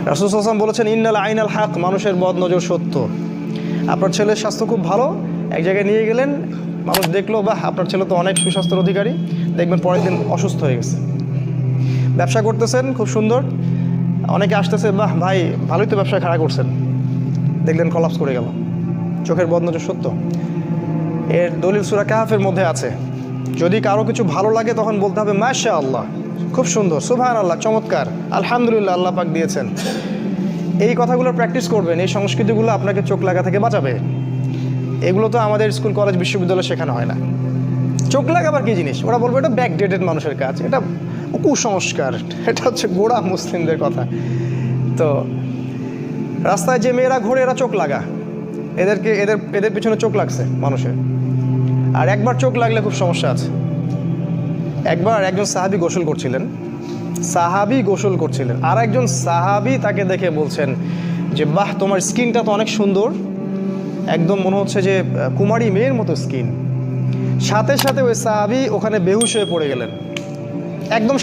রাসূল সাল্লাল্লাহু আলাইহি ওয়াসাল্লাম বলেছেন ইন্নাল আইনাল হক, মানুষের বদ নজর সত্য। আপনার ছেলের স্বাস্থ্য খুব ভালো, এক জায়গায় নিয়ে গেলেন, মানুষ দেখলো বাহ আপনার ছেলে তো অনেক সুস্বাস্থ্যের অধিকারী, দেখবেন পরের দিন অসুস্থ হয়ে গেছে। ব্যবসা করতেছেন খুব সুন্দর, অনেকে আসতেছে বাহ ভাই ভালোই তো ব্যবসা খাড়া করছেন, দেখলেন কলাপস করে গেল। চোখের বদ নজর সত্য। এর দলিল সূরা কাহফের মধ্যে আছে, যদি কারো কিছু ভালো লাগে তখন বলতে হবে মাশাআল্লাহ, খুব সুন্দর, সুবহানাল্লাহ, চমৎকার, আলহামদুলিল্লাহ, আল্লাহ পাক দিয়েছেন। এই কথাগুলো প্র্যাকটিস করবেন, এই সংস্কৃতিগুলো আপনাকে চোখ লাগা থেকে বাঁচাবে। এগুলো তো আমাদের স্কুল কলেজ বিশ্ববিদ্যালয়ে শেখানো হয় না। চোখ লাগাবার কী জিনিস? ওরা বলবে এটা ব্যাকডেটেড মানুষের কাজ, এটা কুসংস্কার, এটা হচ্ছে গোড়া মুসলিমদের কথা। তো রাস্তায় যে মেয়েরা ঘোরে এরা চোখ লাগা, এদের পিছনে চোখ লাগছে মানুষের। আর একবার চোখ লাগলে খুব সমস্যা আছে। একবার একজন সাহাবী গোসল করছিলেন, আর একজন সাহাবী তাকে দেখে বলছেন যে বাহ তোমার স্কিনটা তো অনেক সুন্দর, একদম মনে হচ্ছে যে কুমারী মেয়ের মতো স্কিন। সাথে সাথে ওই সাহাবী ওখানে বেহুশ হয়ে পড়ে গেলেন, একদম